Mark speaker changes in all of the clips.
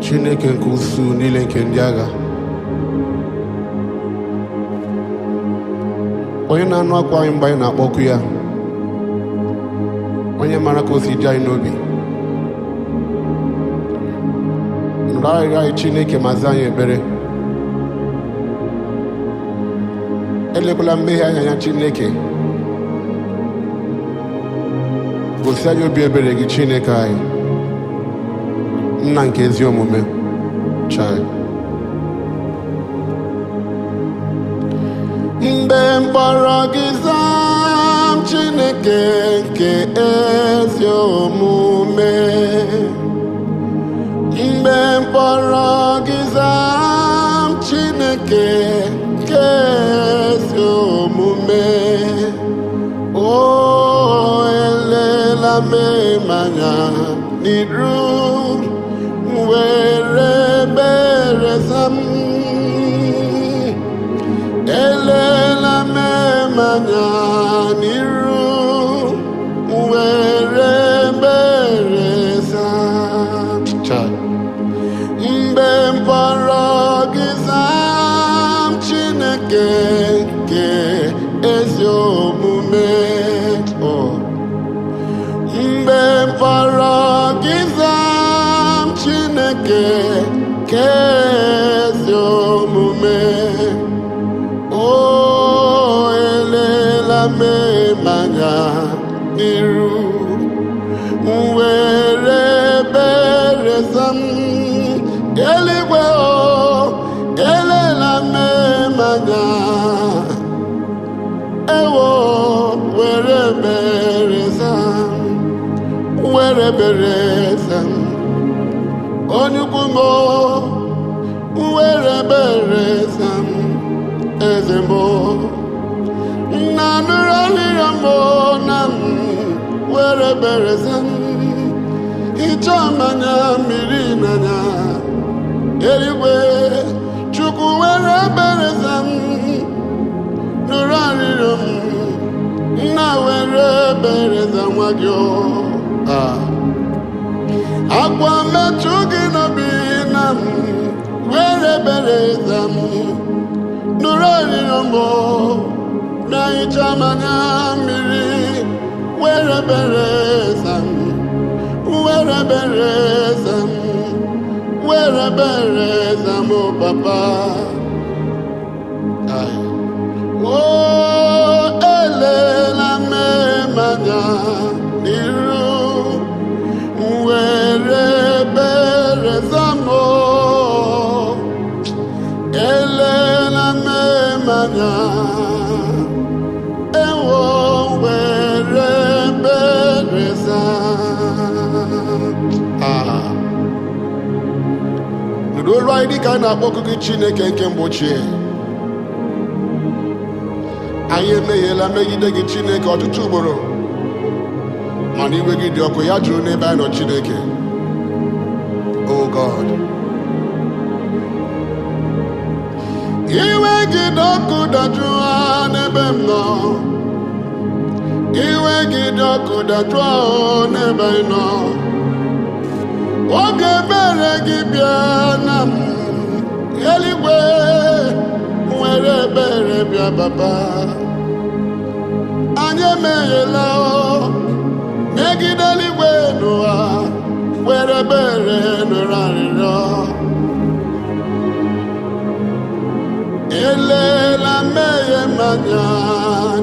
Speaker 1: Chineke nke usu niile nke ndị agha, onye na-anụ akwa anyị mgbe anyị na-akpọku ya, onye mara ka o si dị anyị n'obi, nụrụ arịrịọ anyị Chineke ma zaa anyị ekpere. Elekwala mmehie anya ya Chineke, gosi anyị obi ebere gị Chineke anyị, nna nke ezi omume. Chai. Mgbe mkpọrọ gị zaa m Chineke nke ezi omume, mgbe mkpọrọ gị zaa m Chineke nke ezi omume, o elela m anya n'iru were ebere zaa m, elela m anya n'iru were ebere zaa m. Mgbe mkpọrọ gị zaa m Chineke nke ezi omume, mgbe mkpọrọ gị zaa m Chineke nke ezi omume, o elela m anya n'iru were ebere zaa m. Eluigwe elela m anya, ewo were ebere zaa m, were ebere zaa m. Onye ukwu m were ebere zaa m, eze m na nụrụ arịrịọ m na m, were ebere zaa m. Hichaa mmanya mmiri n'anya, eluigwe Chukwu were ebere zaa m, nụrụ arịrịọ m, nna were ebere zaa nwa gị. Akwa metụ gị n'obi na m, were ebere zaa m, nụrụ arịrịọ m, na hichaa mmanya mmiri, were ebere zaa m, were ebere zaa m, were ebere zaa m, papa. O elela m anya n'iru were ebere zaa m, elela m anya, ewo were ebere zaa. Nụrụ olu anyị dịka a na-akpọku gị Chineke nke mgbe ochie. Anyị emehiela megide gị Chineke ọtụtụ ugboro, mana iwe gị dị ọkụ, ya jụrụ n'ebe anyị nọ Chineke. Oh God, iwe gị dị ọkụ dajụọ n'ebe m nọ, iwe gị dị ọkụ dajụọ n'ebe anyị nọ. Oge ebere gị bịa na m, eluigwe were ebere bịa papa. Anyị emehiela megide eluigwe n'ụwa, were ebere nụrụ arịrịọ. Elela mmehie m anya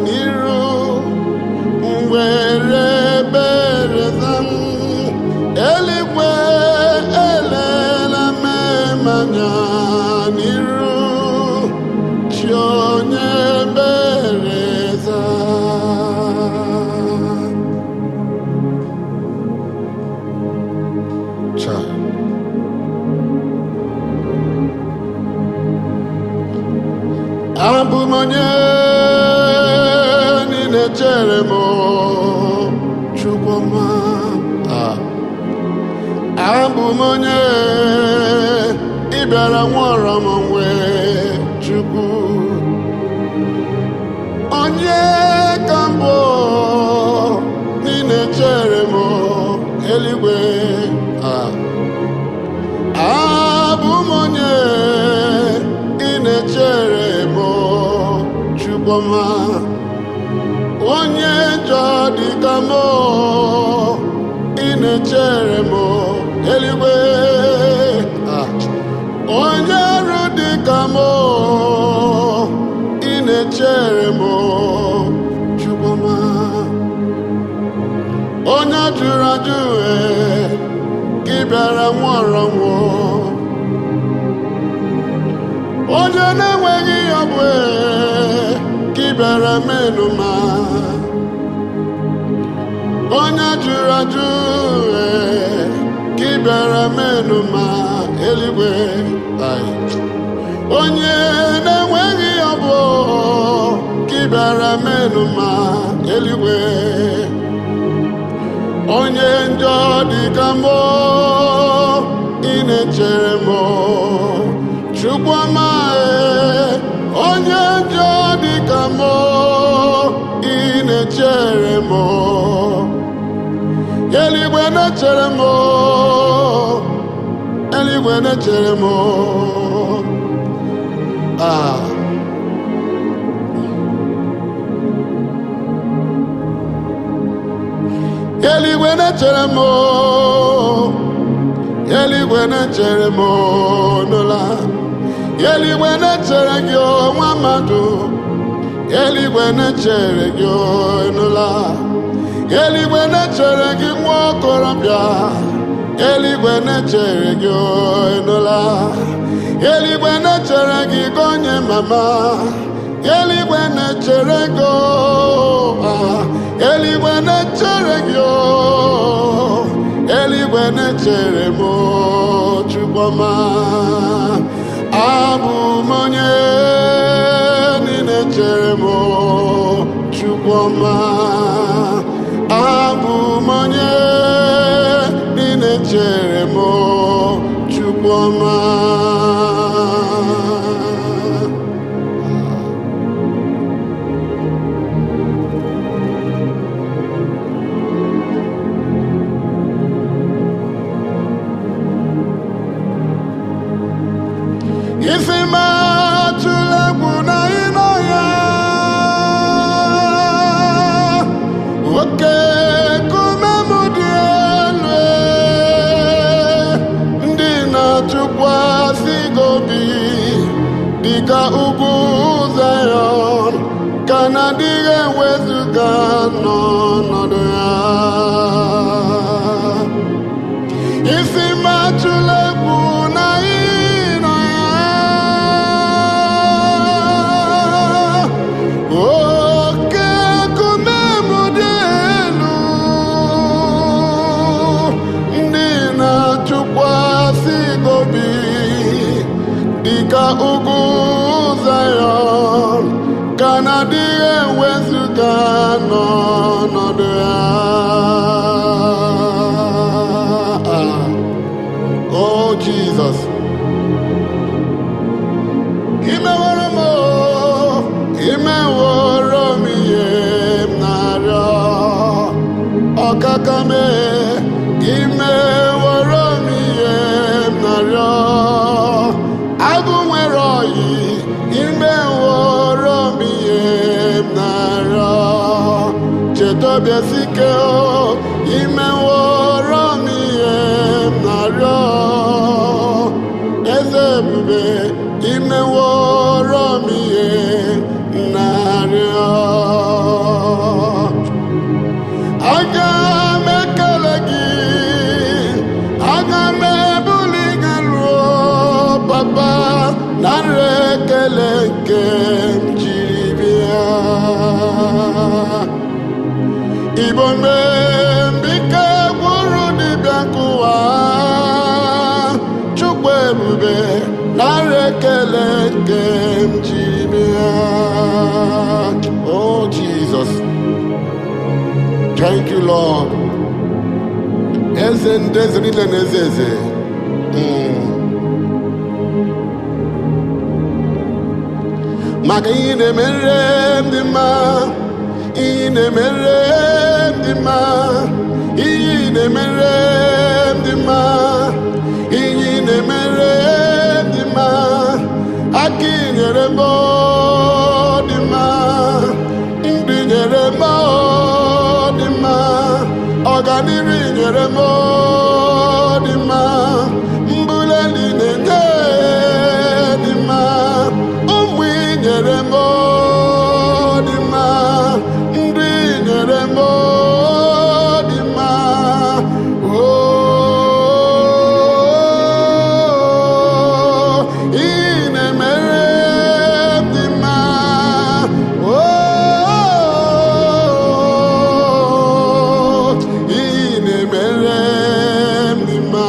Speaker 1: n'iru were ebere zaa m, eluigwe elela m anya n'iru chi onye ebere zaa. Abụ m onye niile chere m Chukwuma, abụ m onye ị bịara nwụọrọ m nwee Chukwu, onye ka mbụ dị ka m ị na-echere m eluigwe onye ọrụ dị ka m ị na-echere m Chukwuma onye jụrụ ajụ gị bịara nwụọrọ nwụọ onye na-enweghị ihe ọ bụ gị bịara menụ ma onye jụrụ ajụ gị bịara menụ ma eluigwe onye na-enweghị ihe ọ bụ gị bịara menụ ma eluigwe onye njọ dị ka m ị na-echere m Chukwuma onye njọ dị ka m ị na-echere m eluigwe na-echere m eluigwe na-echere m eluigwe na-echere m eluigwe na-echere m n'ụla eluigwe na-echere gị nwa mmadụ eluigwe na-echere gị n'ụla eluigwe na-echere gị nwa okorobịa eluigwe na-echere gị n'ụla eluigwe na-echere gị onye mama eluigwe na-echere gị eluigwe na-echere gị eluigwe na-echere m Chukwuma abụ m onye na-echere m Chukwuma abụ m onye na-echere m Chukwuma isi m atụla egwu na ịnọ ya oke nkume m dị elu ndị na-atụkwasị gị obi dịka ugwu Zayọn ka na-adịghị ewezuga n'ọnọdụ ya isi m atụla egwu na oke nkume m dị elu ndị na-atụkwasị gị obi dịka ugwu Zayọn ka na-adịghị ewezuga n'ọnọdụ ya Oh Jesus imewere m imeworo m ihe m na-arịọ ọkaka m imeworo m ihe m na-arịọ agụ nwere ọyị imeworo m ihe m na-arịọ cheta obiasike imeworo m ihe m na-arịọ eze ebube imeworo m ihe aga m ekele gị aga m ebuli gị ruo papa nara ekele nke m jiri bịa Igbo mee mbike gwụrụ dibịa nkụwa Chukwu ebube nara ekele nke m jiri bịa Oh Jesus thank you Lord eze ndị eze niile na eze eze maka ihe na-emere m dị mma ihe na-emere m dị mma ihe na-emere m dị mma ihe na-emere m dị mma aka nyere m dị mma ndị nyere m dị ọganiru nyere m dị mma, mbuleli na-enye dị mma, ụmụ inyere m dị mma, ndị nyere m dị mma. Ị na-emere m dị mma, ị na-emere m dị mma,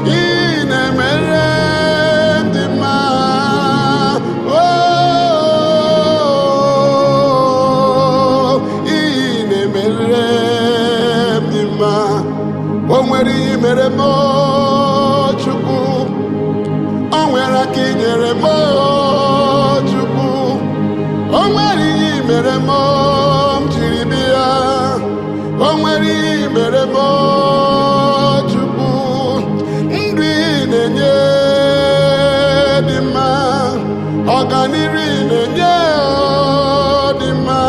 Speaker 1: ị na-emere m dị mma, ị na-emere m dị mma. O nwere ihe mere m Chukwu, o nwere aka i nyere m Chukwu, o nwere ihe mere m jiri bịa, o nwere ihe mere m Chukwu, nri na-enye dị mma, ọganiru na-enye dị mma.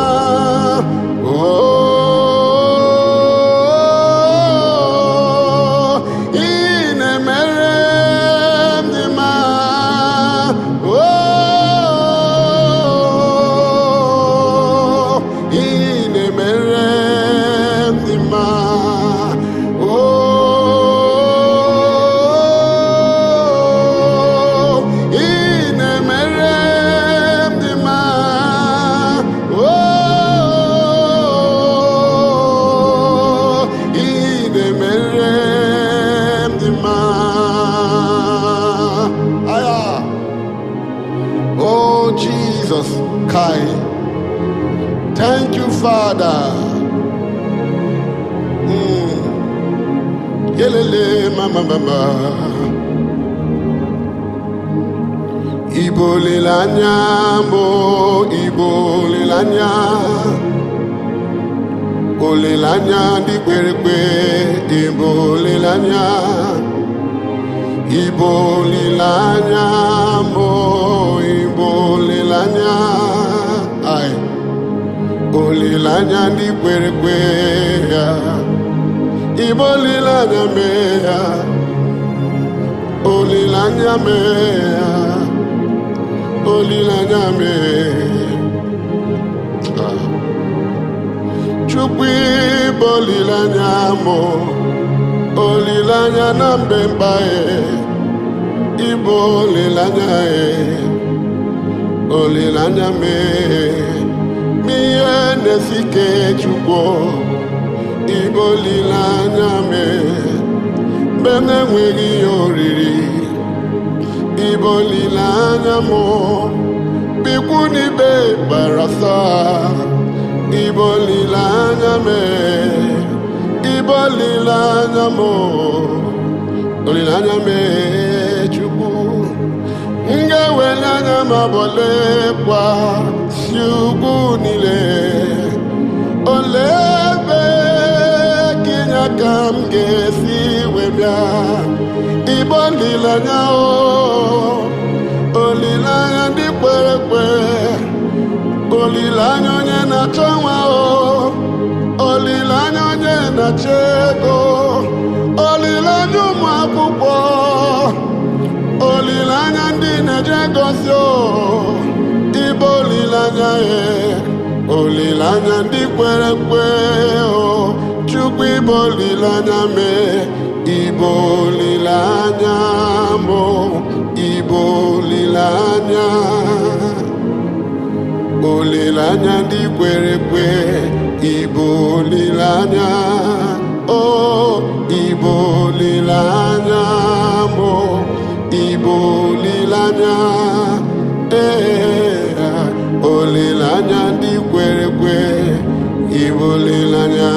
Speaker 1: Ị na-emere m dị mma, ị na-emere m dị mma, ị na-emere m dị mma, ị na-emere m dị mma. Aya. Oh Jesus, Kai. Thank you, Father. Yelele mama mama. Ibo lilanya mo, ibo lilanya. Olilanya di kwerekwe, ibo lilanya. Ibo lilanya mo, ibo lilanya. Ay. Olilanya di kwerekwe ya, ibo lilanya me ya, olilanya me ya, olilanya me. Chukwu ibo lilanya mo, olilanya na mbemba ibo lilanya olilanya me. Miye nesike Chukwu, ibo lilanya me, bene nwegi oriri, ibo lilanya mo, bikuni be barasa, ibo lilanya me, ibo lilanya mo, olilanya me Chukwu. Ngewelanya mabole kwa siugu nile, olebe kinya kamge siwebya, ibo lilanya o, olilanya di kwerekwe, olilanya onye na chonwa o, olilanya onye na chego, olilanya ụmụ akwụkwọ, olilanya ndị na-eje gosi o, ibo olilanya olilanya ndị kwere kwe o, Chukwu ibo olilanya me, ibo olilanya mo, ibo olilanya, olilanya ndị kwere kwe, ibo olilanya o, ibo olilanya mo, ibo olilanya olilanya ndị kwere kwe, ibo olilanya.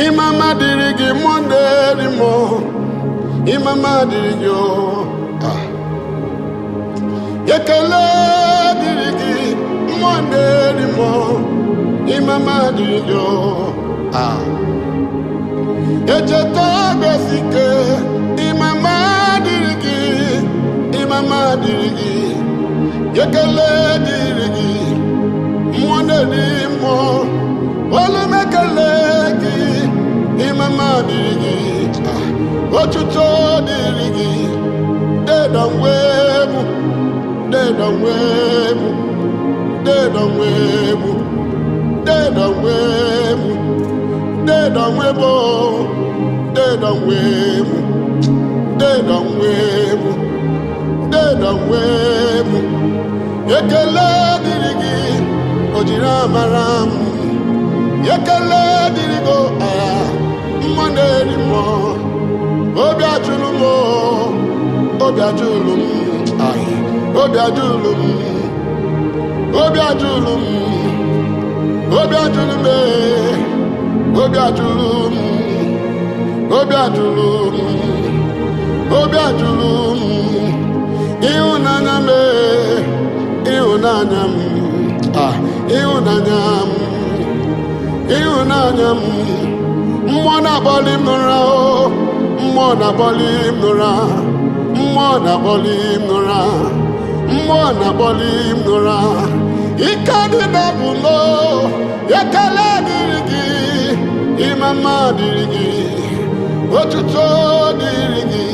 Speaker 1: Imama diri gị Monday dị mọ, imama diri gị o, ekele dịrị gị mmụọ na-eri mmụọ ịmama dịrị gị echeta obiasi ike ịmama dịrị gị ịmama dịrị gị ekele dịrị gị mmụọ na-eri mmụọ olu m ekele gị ịmama dịrị gị otuto dịrị gị dedonwebu dedonwebu dedonwebu dedonwebu dedonwebu dedonwebu dedonwebu dedonwebu ekele dịrị gị o jiri amara m ekele dịrị gị mmụọ na-eri mmụọ obi ajụrụ m obi ajụrụ m obi ajụrụ m obi ajụrụ m obi ajụrụ m obi ajụrụ m obi ajụrụ m obi ajụrụ m ịhụnanya m ịhụnanya m ịhụnanya m ịhụnanya m mmụọ na-akpọli m n'ụra mmụọ na-akpọli m n'ụra mmụọ na-akpọli m n'ụra mmụọ na-akpọli m n'ụra ike dị na-abụ m ekele dịrị gị ịmama dịrị gị otuto dịrị gị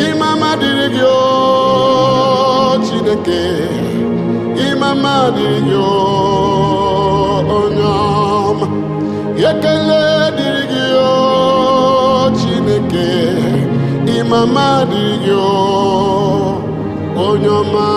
Speaker 1: ịmama dịrị gị o Chineke ịmama dịrị gị o onye ọma ekele dịrị gị o Chineke ịmama dịrị gị o onye ọma